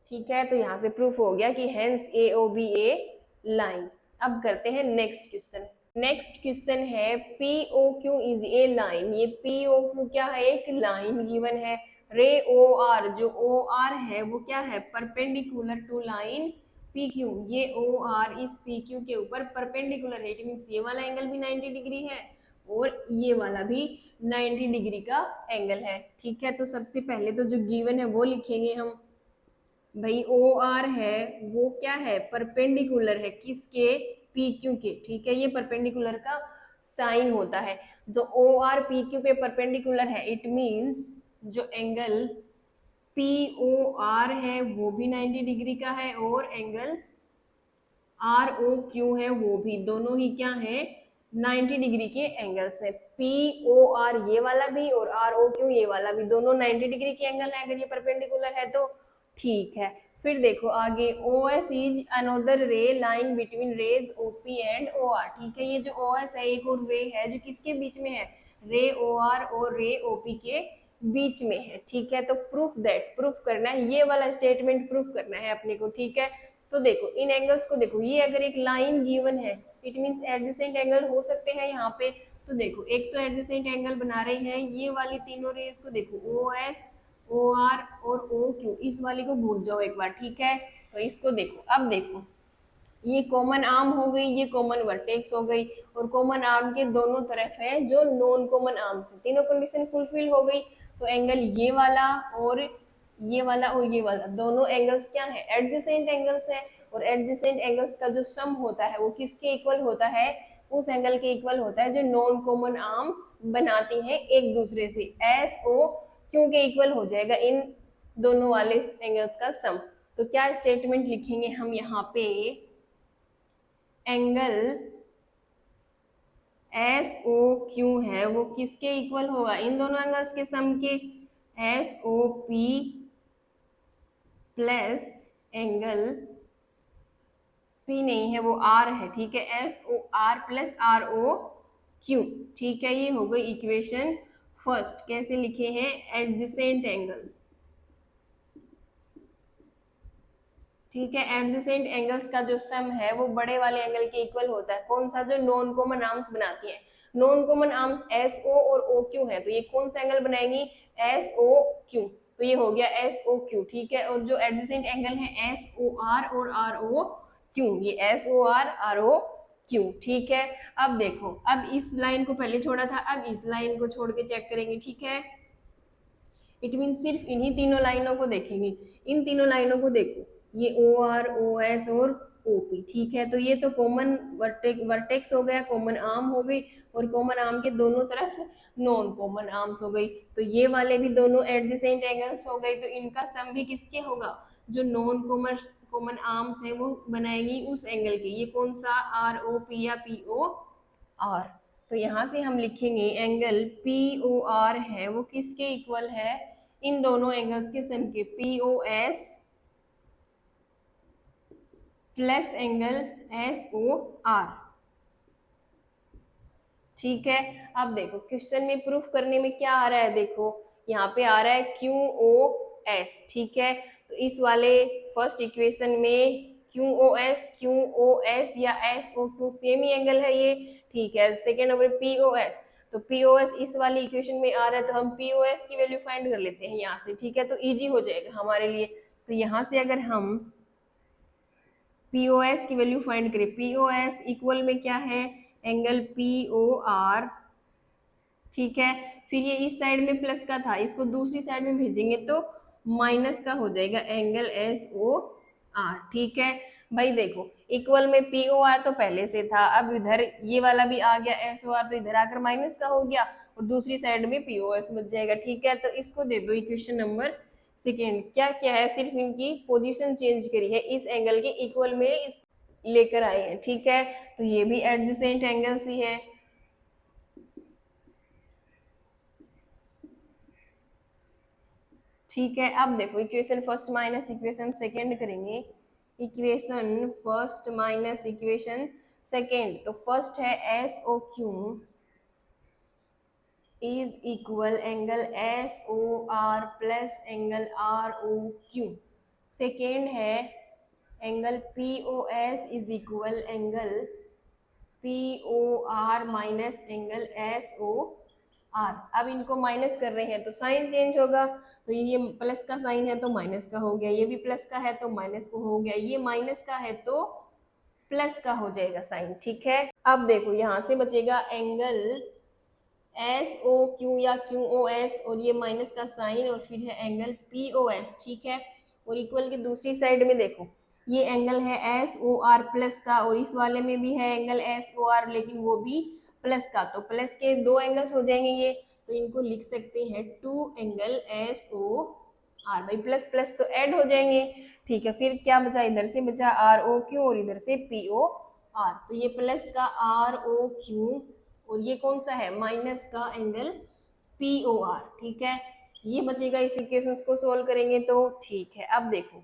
ठीक है, तो यहाँ से प्रूफ हो गया कि hence A O B a line. अब करते हैं नेक्स्ट क्वेश्चन। नेक्स्ट क्वेश्चन है P O Q is a line. ये पी ओ क्यू क्या है? एक लाइन गिवन है। रे ओ आर, जो ओ आर है वो क्या है? Perpendicular to line P Q. ये ओ आर इस पी क्यू के ऊपर परपेंडिकुलर है, इट मींस ये वाला एंगल भी 90 डिग्री है और ये वाला भी 90 डिग्री का एंगल है। ठीक है, तो सबसे पहले तो जो गिवन है वो लिखेंगे हम। भाई ओ आर है वो क्या है? परपेंडिकुलर है किसके? पी क्यू के। ठीक है, ये परपेंडिकुलर का साइन होता है। तो ओ आर पी क्यू पे परपेंडिकुलर है, इट मींस जो एंगल पी ओ आर है वो भी 90 डिग्री का है और एंगल आर ओ क्यू है वो भी, दोनों ही क्या है? 90 डिग्री के एंगल्स है। पी ओ आर ये वाला भी और आर ओ क्यू ये वाला भी, दोनों 90 डिग्री के एंगल है अगर ये परपेंडिकुलर है तो। ठीक है, फिर देखो आगे, O S is another ray line between rays O P and O R. ठीक है, ये जो ओ एस है एक और रे है जो किसके बीच में है? रे ओ आर और रे ओ पी के बीच में है। ठीक है, तो प्रूफ दैट, प्रूफ करना है, ये वाला स्टेटमेंट प्रूफ करना है अपने को। ठीक है, तो देखो इन एंगल्स को देखो, ये अगर एक लाइन गिवन है इट मींस एडजेसेंट एंगल हो सकते हैं यहाँ पे। तो देखो एक तो एडजेसेंट एंगल बना रहे हैं, ये वाली तीनों रेज को देखो, ओ एस ओ आर और ओ क्यू, इस वाली को भूल जाओ एक बार। ठीक है, तो इसको देखो, अब देखो ये कॉमन आर्म हो गई, ये कॉमन वर्टेक्स हो गई और कॉमन आर्म के दोनों तरफ है जो नॉन कॉमन आर्म्स है, तीनों कंडीशन फुलफिल हो गई। तो एंगल ये वाला और ये वाला और ये वाला दोनों एंगल्स क्या है? एडजेसेंट एंगल्स है। और एडजेसेंट एंगल्स का जो सम होता है वो किसके इक्वल होता है? उस एंगल के इक्वल होता है जो नॉन कॉमन आर्म्स बनाती हैं एक दूसरे से। एस ओ क्यू के इक्वल हो जाएगा इन दोनों वाले एंगल्स का सम। तो क्या स्टेटमेंट लिखेंगे हम यहाँ पे? एंगल एस ओ क्यू है वो किसके इक्वल होगा? इन दोनों एंगल्स के सम के। S O P plus angle P नहीं है वो आर है। ठीक है, S O R plus R O Q. ठीक है, ये हो गई इक्वेशन फर्स्ट। कैसे लिखे हैं? Adjacent angle. ठीक है, एडजेसेंट एंगल्स का जो सम है वो बड़े वाले एंगल के इक्वल होता है। कौन सा? जो नॉन कॉमन आर्म्स बनाती है। Non common arms S O और ओ क्यू है, तो ये कौन सा एंगल बनाएंगी? S O Q. तो ये हो गया एस ओ क्यू। ठीक है, और जो एडजेसेंट एंगल है एस ओ आर और आर ओ क्यू, ये S O R O Q. ठीक है, अब देखो, अब इस लाइन को पहले छोड़ा था, अब इस लाइन को छोड़ के चेक करेंगे। ठीक है, इट मीन सिर्फ इन्हीं तीनों लाइनों को देखेंगे। इन तीनों लाइनों को देखो, ये ओ आर ओ एस और ओ पी। ठीक है, तो ये तो कॉमन वर्टेक्स हो गया, कॉमन आर्म हो गई और कॉमन आर्म के दोनों तरफ नॉन कॉमन आर्म्स हो गई। तो ये वाले भी दोनों एडजेसेंट एंगल्स हो गए, तो इनका सम भी किसके होगा? जो नॉन कॉमन आर्म्स है वो बनाएंगी उस एंगल के। ये कौन सा? आर ओ पी या पी ओ आर। तो यहाँ से हम लिखेंगे एंगल पी ओ आर है वो किसके इक्वल है? इन दोनों एंगल्स के सम के। P O S plus angle S O R. ठीक है, अब देखो क्वेश्चन में प्रूफ करने में क्या आ रहा है, देखो यहाँ पे आ रहा है क्यू ओ एस। ठीक है, तो इस वाले फर्स्ट इक्वेशन में QoS या SOQ सेम ही एंगल है ये, ठीक है। सेकेंड नंबर POS, तो POS इस वाली इक्वेशन में आ रहा है, तो हम POS की वैल्यू फाइंड कर लेते हैं यहाँ से, ठीक है। तो इजी हो जाएगा हमारे लिए। तो यहाँ से अगर हम POS की वैल्यू फाइंड करें, POS इक्वल में क्या है, एंगल POR, ठीक है। फिर ये इस साइड में प्लस का था, इसको दूसरी साइड में भेजेंगे तो माइनस का हो जाएगा, एंगल SOR, ठीक है। भाई देखो इक्वल में POR तो पहले से था, अब इधर ये वाला भी आ गया SOR, तो इधर आकर माइनस का हो गया और दूसरी साइड में POS बच जाएगा, ठीक है। तो इसको दे दो इक्वेशन नंबर सेकेंड। क्या क्या है, सिर्फ इनकी पोजीशन चेंज करी है, इस एंगल के इक्वल में लेकर आए हैं, ठीक है। तो ये भी एडजेसेंट एंगल्स ही है, ठीक है। अब देखो equation first minus equation second करेंगे, equation first minus equation second. तो फर्स्ट है SOQ is equal angle SOR plus angle ROQ। Second है angle POS is equal angle POR minus angle SOR। अब इनको माइनस कर रहे हैं तो साइन चेंज होगा, तो ये प्लस का साइन है तो माइनस का हो गया, ये भी प्लस का है तो माइनस को हो गया, ये माइनस का है तो प्लस का हो जाएगा साइन, ठीक है। अब देखो यहाँ से बचेगा एंगल SOQ या QoS और ये माइनस का साइन और फिर है एंगल POS, ठीक है। और इक्वल की दूसरी साइड में देखो ये एंगल है SOR प्लस का और इस वाले में भी है एंगल SOR लेकिन वो भी प्लस का, तो प्लस के दो एंगल्स हो जाएंगे ये, तो इनको लिख सकते हैं 2 एंगल SOR। भाई प्लस प्लस तो ऐड हो जाएंगे, ठीक है। फिर क्या बचा, इधर से बचा ROQ और इधर से POR, तो ये प्लस का ROQ और ये कौन सा है, माइनस का एंगल POR, ठीक है। ये बचेगा, इस इक्वेशन को सोल्व करेंगे तो ठीक है। अब देखो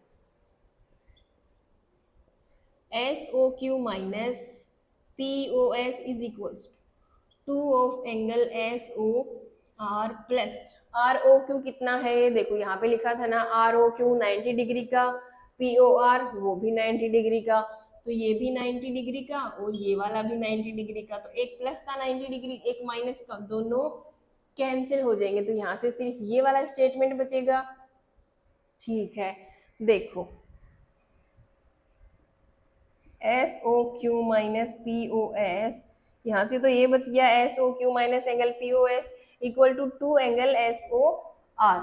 SOQ minus POS is equals to 2 of angle SOR plus ROQ कितना है, देखो यहाँ पे लिखा था ना ROQ 90 डिग्री का, POR वो भी 90 डिग्री का, तो ये भी 90 डिग्री का और ये वाला भी 90 डिग्री का, तो एक प्लस का 90 डिग्री एक माइनस का, दोनों कैंसिल हो जाएंगे, तो यहाँ से सिर्फ ये वाला स्टेटमेंट बचेगा, ठीक है। देखो SOQ माइनस POS, यहाँ से तो ये बच गया SOQ minus angle POS equal to 2 angle SOR,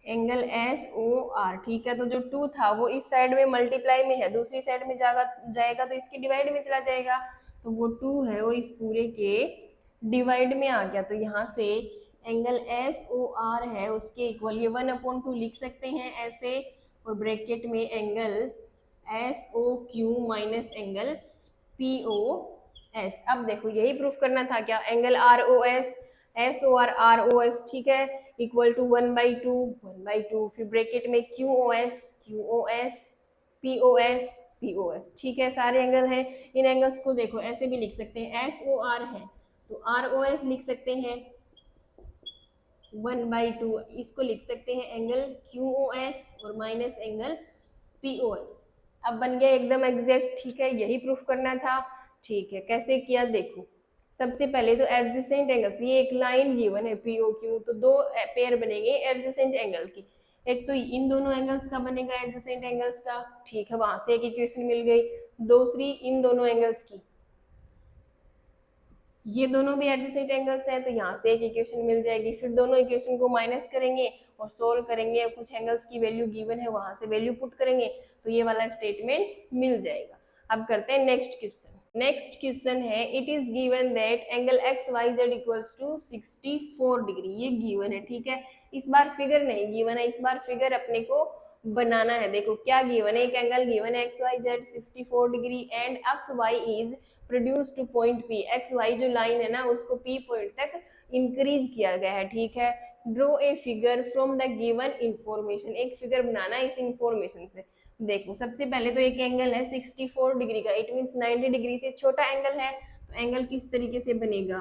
angle SOR, ठीक है। तो जो 2 था वो इस साइड में मल्टीप्लाई में है, दूसरी साइड में जाएगा तो इसके डिवाइड में चला जाएगा, तो वो 2 है वो इस पूरे के डिवाइड में आ गया, तो यहाँ से एंगल SOR है उसके इक्वल ये 1/2 लिख सकते हैं ऐसे, और ब्रैकेट में angle SOQ minus angle POS। अब देखो यही प्रूफ करना था क्या, एंगल ROS SOR ROS, ठीक है, इक्वल टू 1/2 फिर ब्रैकेट में QoS POS POS, ठीक है। सारे एंगल हैं, इन एंगल्स को देखो ऐसे भी लिख सकते हैं, SOR है तो ROS लिख सकते हैं 1/2, इसको लिख सकते हैं एंगल QoS और माइनस एंगल POS। अब बन गया एकदम एग्जैक्ट, ठीक है, यही प्रूफ करना था, ठीक है। कैसे किया देखो, सबसे पहले तो एडजेसेंट एंगल्स, ये एक लाइन गिवन है POQ, तो दो पेयर बनेंगे एडजेसेंट एंगल की, एक तो इन दोनों एंगल्स का बनेगा एडजेसेंट एंगल्स का, ठीक है, वहां से एक इक्वेशन मिल गई। दूसरी इन दोनों एंगल्स की, ये दोनों भी एडजेसेंट एंगल्स हैं तो यहाँ से एक इक्वेशन मिल जाएगी, फिर दोनों इक्वेशन को माइनस करेंगे और सोल्व करेंगे, कुछ एंगल्स की वैल्यू गिवन है वहां से वैल्यू पुट करेंगे तो ये वाला स्टेटमेंट मिल जाएगा। अब करते हैं नेक्स्ट क्वेश्चन। नेक्स्ट क्वेश्चन है, it is given that angle XYZ equals to 64 degree, ये गिवन है, ठीक है। इस बार फिगर नहीं गिवन है, इस बार फिगर अपने को बनाना है। देखो क्या गिवन है, एक एंगल गिवन है XYZ 64 degree and XY is produce two point P, XY जो लाइन है ना उसको P पॉइंट तक इंक्रीज किया गया है, ठीक है। Draw a figure from the given information, एक फिगर बनाना इस इंफॉर्मेशन से। देखो सबसे पहले तो एक एंगल है 64 डिग्री का, इट मींस 90 डिग्री से छोटा एंगल है, तो एंगल किस तरीके से बनेगा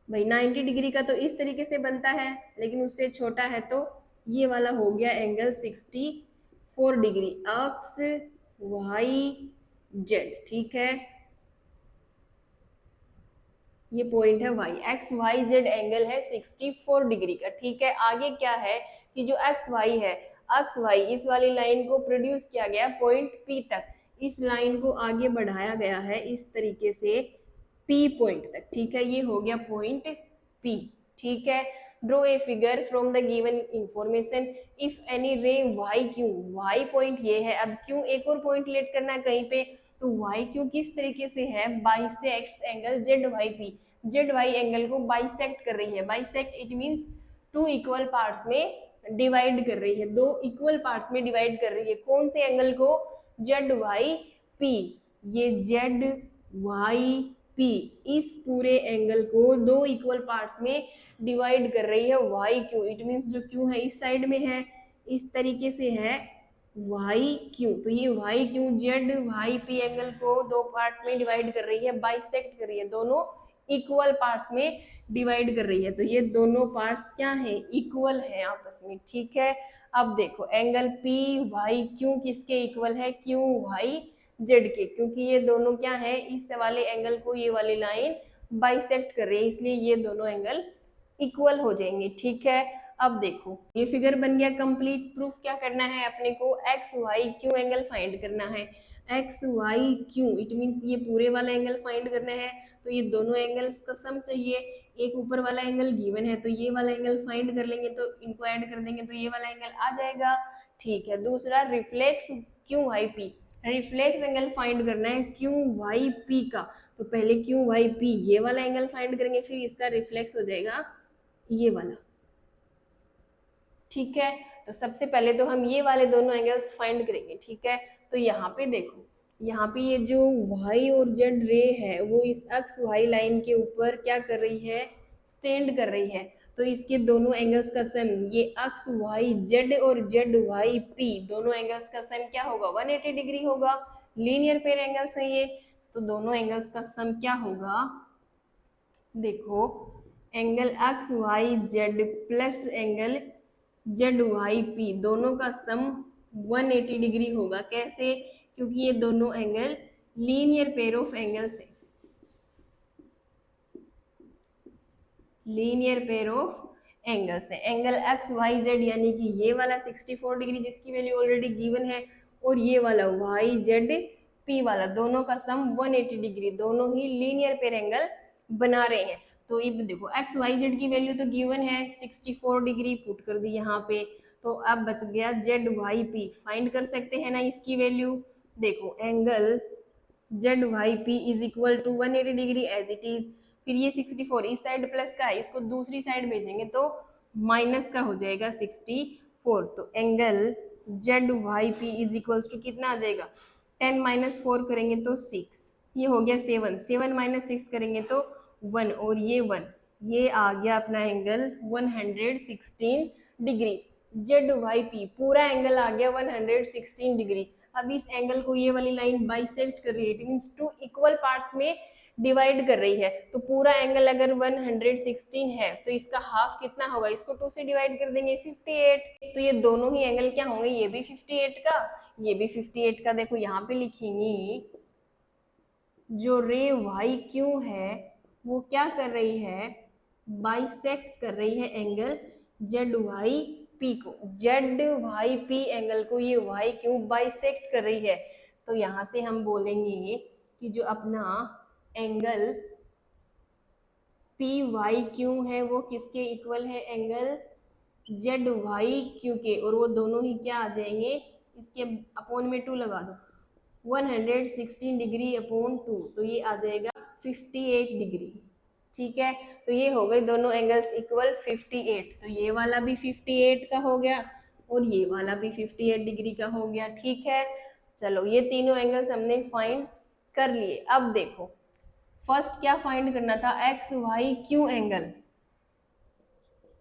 भाई, 90 डिग्री का तो इस तरीके से बनता है, लेकिन उससे छोटा है तो ये वाला हो गया angle 64 degree, X Y Z, ठीक है, ये पॉइंट है y, X Y Z angle है 64 डिग्री का, ठीक है। आगे क्या है कि जो एक्स वाई है, एक्स वाई इस वाली लाइन को प्रोड्यूस किया गया पॉइंट P तक, इस लाइन को आगे बढ़ाया गया है इस तरीके से P पॉइंट तक, ठीक है, ये हो गया पॉइंट P, ठीक है। Draw a figure from the given information if any रे वाई क्यू, वाई पॉइंट ये है, अब क्यों एक और पॉइंट लेट करना है कहीं पे, तो वाई क्यू किस तरीके से है, bisects angle Z Y P, Z Y angle को बाइसेक्ट कर रही है, bisect it means two equal parts में डिवाइड कर रही है, दो इक्वल पार्ट्स में डिवाइड कर रही है, कौन से एंगल को, जेड वाई पी, ये जेड वाई पी इस पूरे एंगल को दो इक्वल पार्ट्स में डिवाइड कर रही है वाई क्यू, इट मींस जो क्यू है इस साइड में है, इस तरीके से है वाई क्यू, तो ये Y Q Z Y P angle को दो पार्ट में डिवाइड कर रही है, बाइसेक्ट कर रही है, दोनों इक्वल पार्ट्स में डिवाइड कर रही है, तो ये दोनों पार्ट्स क्या हैं, इक्वल हैं आपस में, ठीक है। अब देखो एंगल पी वाई क्यू किसके इक्वल है, क्यू वाई जेड के, क्योंकि ये दोनों क्या है, इस वाले एंगल को ये वाली लाइन बाइसेक्ट कर रही है, इसलिए ये दोनों एंगल इक्वल हो जाएंगे, ठीक है। अब देखो ये फिगर बन गया कंप्लीट, प्रूफ क्या करना है अपने को, X Y Q angle find करना है, X Y Q it means ये पूरे वाला एंगल फाइंड करना है, तो ये दोनों एंगल्स का सम चाहिए, एक ऊपर वाला एंगल गिवन है तो ये वाला एंगल फाइंड कर लेंगे, तो इनको ऐड कर देंगे तो ये वाला एंगल आ जाएगा, ठीक है। दूसरा reflex Q Y P, reflex angle find करना है क्यू वाई पी का, तो पहले क्यू वाई पी ये वाला एंगल फाइंड करेंगे, फिर इसका रिफ्लेक्स हो जाएगा ये वाला, ठीक है। तो सबसे पहले तो हम ये वाले दोनों एंगल्स फाइंड करेंगे, ठीक है। तो यहाँ पे देखो, यहाँ पे ये जो y और z रे है वो इस एक्स वाई लाइन के ऊपर क्या कर रही है, स्टैंड कर रही है, तो इसके दोनों एंगल्स का सम, ये एक्स वाई जेड और जेड वाई पी दोनों एंगल्स का सम क्या होगा, 180 डिग्री होगा, लीनियर पेयर एंगल्स है ये, तो दोनों एंगल्स का सम क्या होगा, देखो angle X Y Z plus angle Z Y P दोनों का सम 180 डिग्री होगा, कैसे, क्योंकि ये दोनों angle linear pair of angles है, लीनियर पेयर ऑफ एंगल्स है, एंगल एक्स वाई जेड यानी कि ये वाला 64 डिग्री जिसकी वैल्यू ऑलरेडी गिवन है, और ये वाला वाई जेड पी वाला दोनों का सम 180 डिग्री, दोनों ही लीनियर पेयर एंगल बना रहे हैं। तो ये देखो एक्स वाई जेड की वैल्यू तो गिवन है 64 डिग्री, पुट कर दी यहाँ पे, तो अब बच गया जेड वाई पी, फाइंड कर सकते हैं ना इसकी वैल्यू, देखो angle Z Y P is equal to 180 degree as it is, फिर ये 64 इस साइड प्लस का है, इसको दूसरी साइड भेजेंगे तो माइनस का हो जाएगा 64, तो angle Z Y P is equals to कितना आ जाएगा, 10 माइनस 4 करेंगे तो 6, ये हो गया 7, 7 माइनस 6 करेंगे तो 1, और ये 1, ये आ गया अपना angle 116 degree, Z Y P पूरा एंगल आ गया 116 डिग्री। अब इस एंगल को ये वाली लाइन बाइसेक्ट कर रही है, it means two equal parts में डिवाइड कर रही है, तो पूरा एंगल अगर 116 है तो इसका हाफ कितना होगा, इसको 2 से डिवाइड कर देंगे 58, तो ये दोनों ही एंगल क्या होंगे, ये भी 58 का, ये भी 58 का, देखो यहाँ पे लिखेंगे जो रे वाई क्यू है वो क्या कर रही है, बाइसेक्ट कर रही है एंगल जेड वाई पी को, जेड वाई पी एंगल को ये वाई क्यू बाइसेक्ट कर रही है, तो यहाँ से हम बोलेंगे कि जो अपना एंगल पी वाई क्यू है वो किसके इक्वल है, एंगल जेड वाई क्यू के, और वो दोनों ही क्या आ जाएंगे, इसके अपॉन में 2 लगा दो, 116 डिग्री अपॉन 2, तो ये आ जाएगा 58 डिग्री, ठीक है। तो ये हो गए दोनों एंगल्स इक्वल 58, तो ये वाला भी 58 का हो गया और ये वाला भी 58 डिग्री का हो गया, ठीक है। चलो ये तीनों एंगल्स हमने फाइंड कर लिए। अब देखो फर्स्ट क्या फाइंड करना था, X Y Q angle,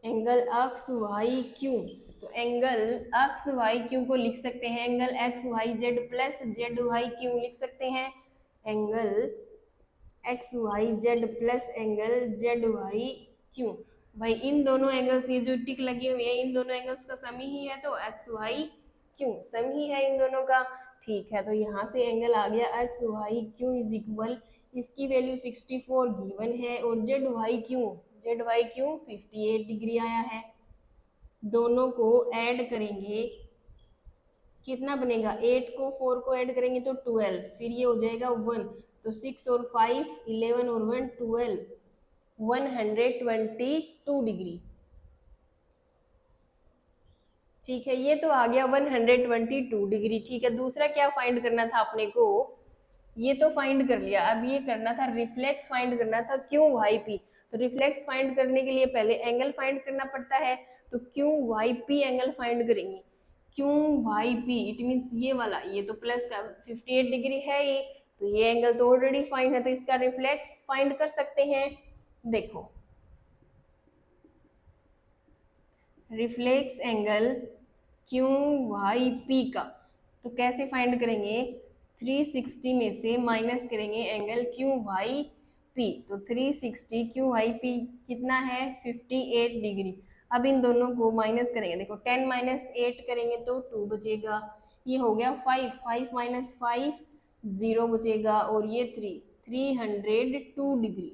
angle X Y Q, तो एंगल एक्स वाई क्यू को लिख सकते हैं angle X Y Z plus Z Y Q लिख सकते हैं, angle X Y Z plus angle Z Y Q, भाई इन दोनों एंगल्स, ये जो टिक लगी हुई है, इन दोनों एंगल्स का सम ही है, तो एक्स वाई क्यों सम ही है इन दोनों का। ठीक है, तो यहाँ से एंगल आ गया X Y Q is equal, इसकी वैल्यू 64 गिवन है, और जेड वाई क्यू 58 डिग्री आया है। दोनों को ऐड करेंगे, कितना बनेगा, 8 को 4 को ऐड करेंगे तो 12, फिर ये हो जाएगा 1, तो 6 और 5 11 और 1 12, 122 डिग्री। ठीक है, ये तो आ गया 122 डिग्री। ठीक है, दूसरा क्या फाइंड करना था अपने को, ये तो फाइंड कर लिया, अब ये करना था रिफ्लेक्स फाइंड करना था क्यू वाई पी। तो रिफ्लेक्स फाइंड करने के लिए पहले एंगल फाइंड करना पड़ता है, तो Q Y P angle find करेंगे। Q Y P it means ये वाला, ये तो प्लस का 58 डिग्री है ये, तो ये एंगल तो ऑलरेडी फाइंड है, तो इसका रिफ्लेक्स फाइंड कर सकते हैं। देखो reflex angle Q Y P का, तो कैसे फाइंड करेंगे, 360 में से माइनस करेंगे एंगल क्यू वाई पी, तो 360 क्यू वाई पी कितना है 58 डिग्री। अब इन दोनों को माइनस करेंगे, देखो 10 माइनस 8 करेंगे तो 2 बचेगा, ये हो गया 5, 5 माइनस 5 0 बचेगा, और ये 302 डिग्री।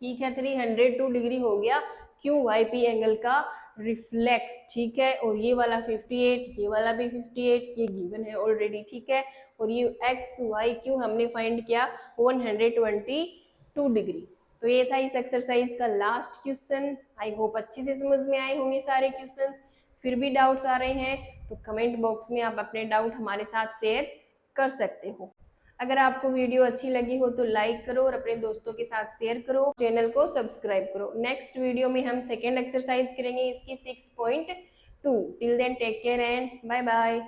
ठीक है, 302 डिग्री हो गया क्यू वाई पी एंगल का रिफ्लेक्स। ठीक है, और ये वाला 58, ये वाला भी 58, ये गिवन है ऑलरेडी। ठीक है, और ये एक्स वाई क्यू हमने फाइंड किया 122 डिग्री। तो ये था इस एक्सरसाइज का लास्ट क्वेश्चन। आई होप अच्छे से समझ में आए होंगे सारे क्वेश्चंस। फिर भी डाउट्स आ रहे हैं तो कमेंट बॉक्स में आप अपने डाउट हमारे साथ शेयर कर सकते हो। अगर आपको वीडियो अच्छी लगी हो तो लाइक करो और अपने दोस्तों के साथ शेयर करो, चैनल को सब्सक्राइब करो। नेक्स्ट वीडियो में हम सेकेंड एक्सरसाइज करेंगे इसकी 6.2। Till then take care and bye bye.